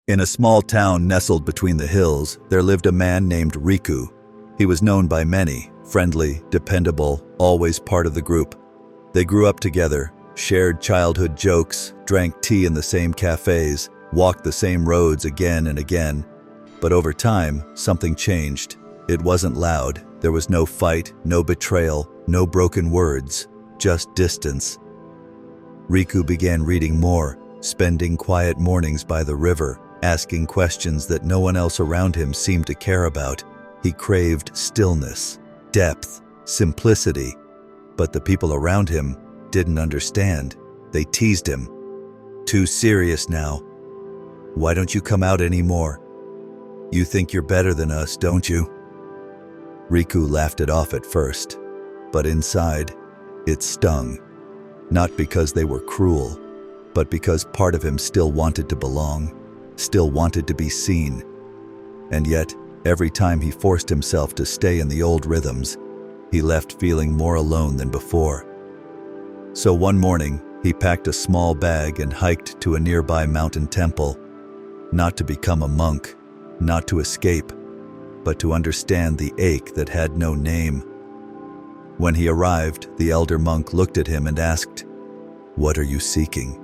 In a small town nestled between the hills, there lived a man named Riku. He was known by many, friendly, dependable, always part of the group. They grew up together, shared childhood jokes, drank tea in the same cafes, walked the same roads again and again. But over time, something changed. It wasn't loud. There was no fight, no betrayal, no broken words, just distance. Riku began reading more, spending quiet mornings by the river, asking questions that no one else around him seemed to care about. He craved stillness, depth, simplicity. But the people around him didn't understand. They teased him. "Too serious now. Why don't you come out anymore? You think you're better than us, don't you?" Riku laughed it off at first, but inside, it stung. Not because they were cruel, but because part of him still wanted to belong, still wanted to be seen. And yet, every time he forced himself to stay in the old rhythms, he left feeling more alone than before. So one morning, he packed a small bag and hiked to a nearby mountain temple, not to become a monk, not to escape, but to understand the ache that had no name. When he arrived, the elder monk looked at him and asked, "What are you seeking?"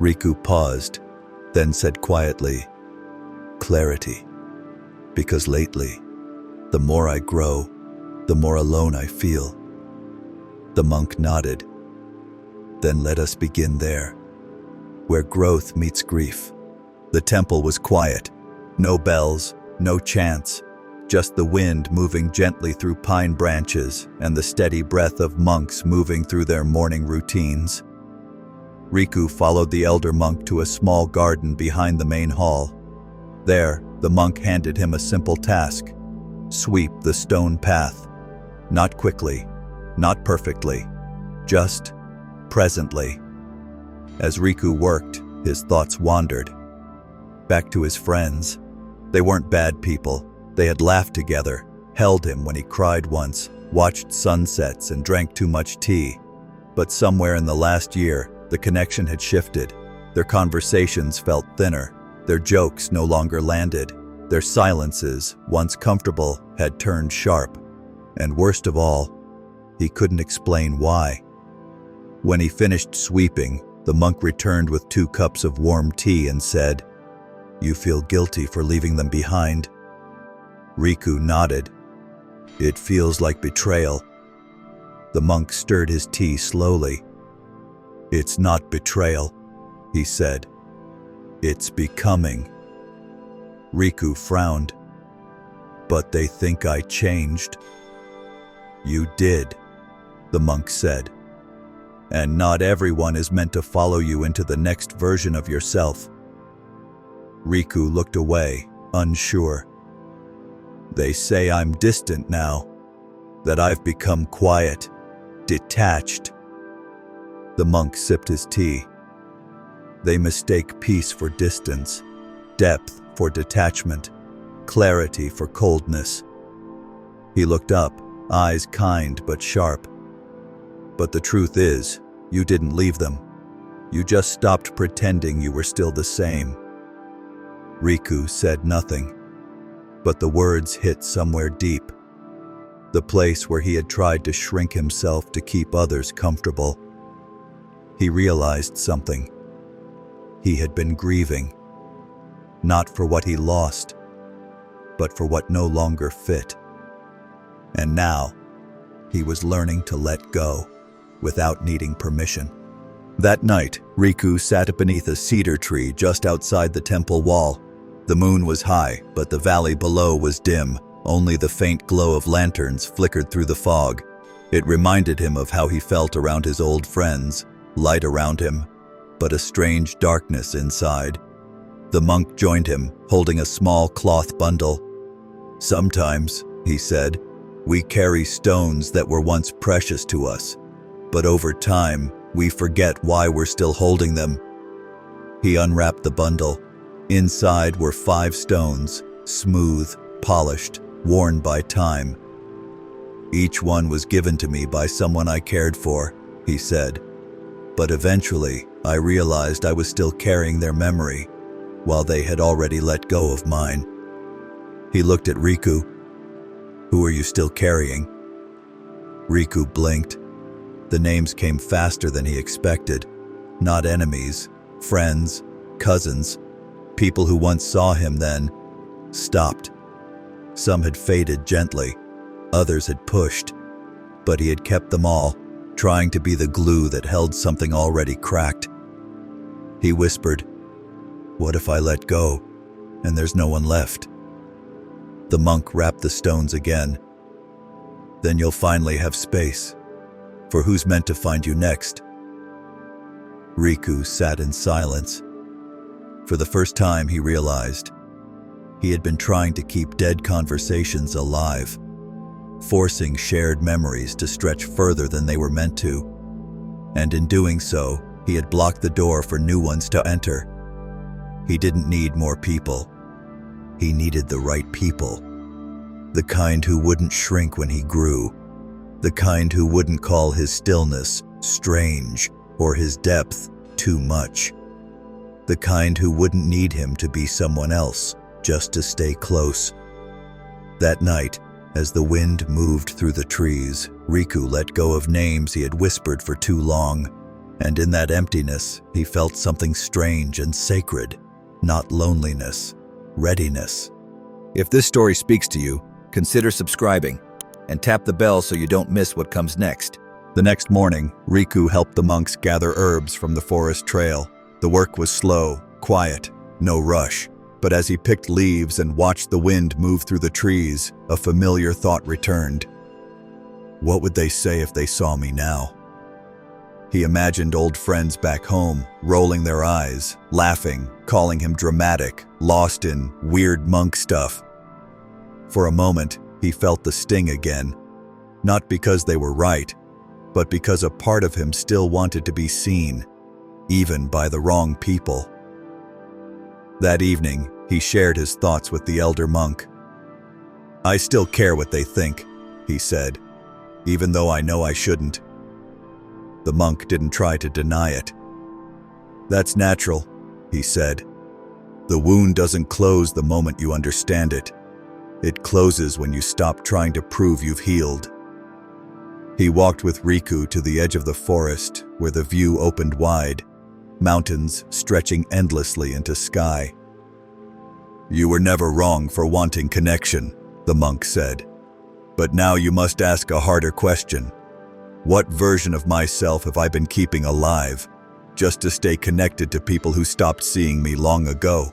Riku paused, then said quietly, "Clarity. Because lately, the more I grow, the more alone I feel." The monk nodded. "Then let us begin there, where growth meets grief." The temple was quiet. No bells, no chants, just the wind moving gently through pine branches and the steady breath of monks moving through their morning routines. Riku followed the elder monk to a small garden behind the main hall. There, the monk handed him a simple task: sweep the stone path. Not quickly, not perfectly, just presently. As Riku worked, his thoughts wandered. Back to his friends. They weren't bad people. They had laughed together, held him when he cried once, watched sunsets and drank too much tea. But somewhere in the last year, the connection had shifted. Their conversations felt thinner. Their jokes no longer landed. Their silences, once comfortable, had turned sharp. And worst of all, he couldn't explain why. When he finished sweeping, the monk returned with 2 cups of warm tea and said, "You feel guilty for leaving them behind?" Riku nodded. "It feels like betrayal." The monk stirred his tea slowly. "It's not betrayal," he said. "It's becoming." Riku frowned. "But they think I changed." "You did," the monk said. "And not everyone is meant to follow you into the next version of yourself." Riku looked away, unsure. "They say I'm distant now, that I've become quiet, detached." The monk sipped his tea. "They mistake peace for distance, depth for detachment, clarity for coldness." He looked up, eyes kind but sharp. "But the truth is, you didn't leave them. You just stopped pretending you were still the same." Riku said nothing, but the words hit somewhere deep. The place where he had tried to shrink himself to keep others comfortable. He realized something. He had been grieving, not for what he lost, but for what no longer fit. And now, he was learning to let go, without needing permission. That night, Riku sat beneath a cedar tree just outside the temple wall. The moon was high, but the valley below was dim. Only the faint glow of lanterns flickered through the fog. It reminded him of how he felt around his old friends, light around him, but a strange darkness inside. The monk joined him, holding a small cloth bundle. "Sometimes," he said, "we carry stones that were once precious to us, but over time, we forget why we're still holding them." He unwrapped the bundle. Inside were 5 stones, smooth, polished, worn by time. "Each one was given to me by someone I cared for," he said. "But eventually, I realized I was still carrying their memory. while they had already let go of mine. He looked at Riku. "Who are you still carrying?" Riku blinked. The names came faster than he expected. Not enemies, friends, cousins, people who once saw him then stopped. Some had faded gently, others had pushed, but he had kept them all, trying to be the glue that held something already cracked. He whispered, "What if I let go, and there's no one left?" The monk wrapped the stones again. "Then you'll finally have space, for who's meant to find you next?" Riku sat in silence. For the first time, he realized he had been trying to keep dead conversations alive, forcing shared memories to stretch further than they were meant to. And in doing so, he had blocked the door for new ones to enter. He didn't need more people. He needed the right people. The kind who wouldn't shrink when he grew. The kind who wouldn't call his stillness strange or his depth too much. The kind who wouldn't need him to be someone else just to stay close. That night, as the wind moved through the trees, Riku let go of names he had whispered for too long. And in that emptiness, he felt something strange and sacred. Not loneliness, readiness. If this story speaks to you, consider subscribing and tap the bell so you don't miss what comes next. The next morning, Riku helped the monks gather herbs from the forest trail. The work was slow, quiet, no rush. But as he picked leaves and watched the wind move through the trees, a familiar thought returned. What would they say if they saw me now? He imagined old friends back home, rolling their eyes, laughing, calling him dramatic, lost in weird monk stuff. For a moment, he felt the sting again, not because they were right, but because a part of him still wanted to be seen, even by the wrong people. That evening, he shared his thoughts with the elder monk. "I still care what they think," he said, "even though I know I shouldn't." The monk didn't try to deny it. "That's natural," he said. "The wound doesn't close the moment you understand it. It closes when you stop trying to prove you've healed." He walked with Riku to the edge of the forest, where the view opened wide, mountains stretching endlessly into sky. "You were never wrong for wanting connection," the monk said. "But now you must ask a harder question. What version of myself have I been keeping alive, just to stay connected to people who stopped seeing me long ago?"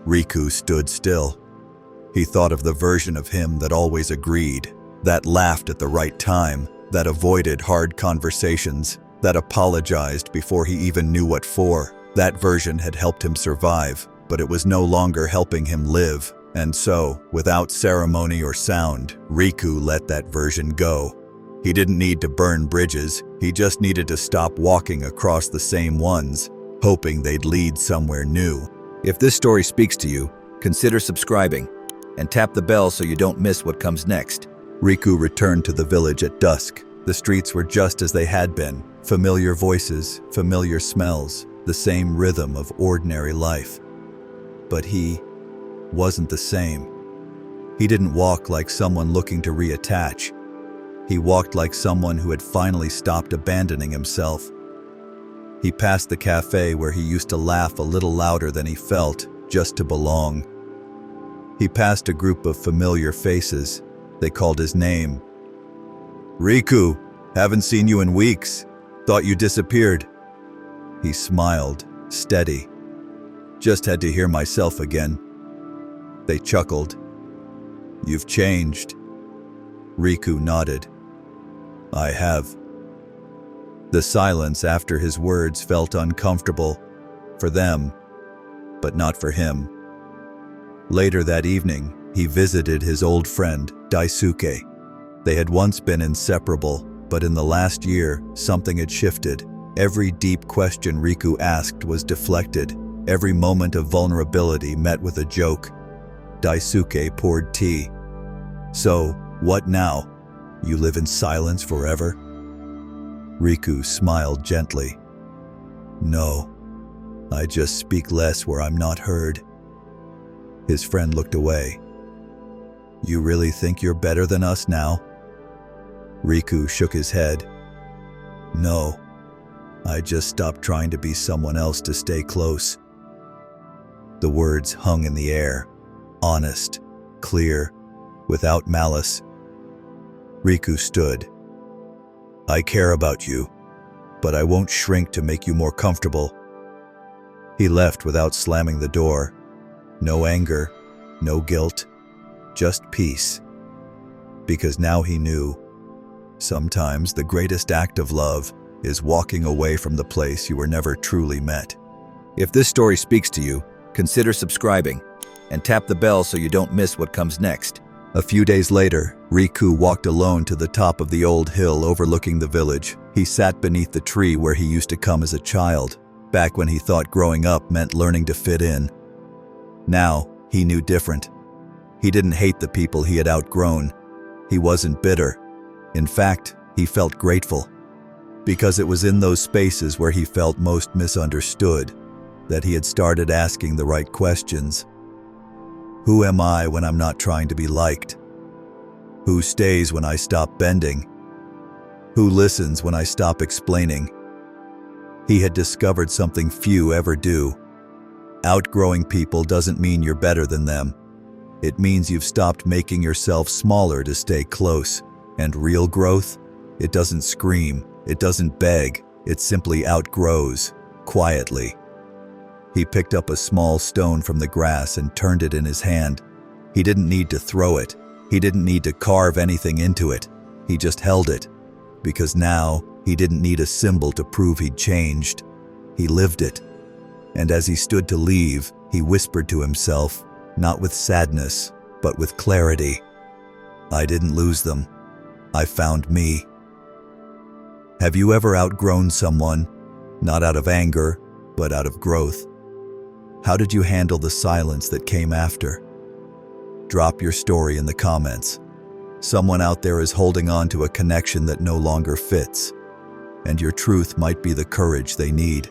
Riku stood still. He thought of the version of him that always agreed, that laughed at the right time, that avoided hard conversations, that apologized before he even knew what for. That version had helped him survive, but it was no longer helping him live. And so, without ceremony or sound, Riku let that version go. He didn't need to burn bridges, he just needed to stop walking across the same ones, hoping they'd lead somewhere new. If this story speaks to you, consider subscribing and tap the bell so you don't miss what comes next. Riku returned to the village at dusk. The streets were just as they had been. Familiar voices, familiar smells, the same rhythm of ordinary life. But he wasn't the same. He didn't walk like someone looking to reattach. He walked like someone who had finally stopped abandoning himself. He passed the cafe where he used to laugh a little louder than he felt, just to belong. He passed a group of familiar faces. They called his name. "Riku, haven't seen you in weeks. Thought you disappeared." He smiled, steady. "Just had to hear myself again." They chuckled. "You've changed." Riku nodded. "I have." The silence after his words felt uncomfortable, for them, but not for him. Later that evening, he visited his old friend, Daisuke. They had once been inseparable, but in the last year, something had shifted. Every deep question Riku asked was deflected. Every moment of vulnerability met with a joke. Daisuke poured tea. "So, what now? You live in silence forever?" Riku smiled gently. "No, I just speak less where I'm not heard." His friend looked away. "You really think you're better than us now?" Riku shook his head. "No, I just stopped trying to be someone else to stay close." The words hung in the air, honest, clear, without malice. Riku stood. "I care about you, but I won't shrink to make you more comfortable." He left without slamming the door. No anger, no guilt, just peace. Because now he knew, sometimes the greatest act of love is walking away from the place you were never truly met. If this story speaks to you, consider subscribing and tap the bell so you don't miss what comes next. A few days later, Riku walked alone to the top of the old hill overlooking the village. He sat beneath the tree where he used to come as a child, back when he thought growing up meant learning to fit in. Now, he knew different. He didn't hate the people he had outgrown. He wasn't bitter. In fact, he felt grateful. Because it was in those spaces where he felt most misunderstood that he had started asking the right questions. Who am I when I'm not trying to be liked? Who stays when I stop bending? Who listens when I stop explaining? He had discovered something few ever do. Outgrowing people doesn't mean you're better than them. It means you've stopped making yourself smaller to stay close. And real growth? It doesn't scream, it doesn't beg, it simply outgrows, quietly. He picked up a small stone from the grass and turned it in his hand. He didn't need to throw it. He didn't need to carve anything into it. He just held it. Because now, he didn't need a symbol to prove he'd changed. He lived it. And as he stood to leave, he whispered to himself, not with sadness, but with clarity, "I didn't lose them. I found me." Have you ever outgrown someone, not out of anger, but out of growth? How did you handle the silence that came after? Drop your story in the comments. Someone out there is holding on to a connection that no longer fits, and your truth might be the courage they need.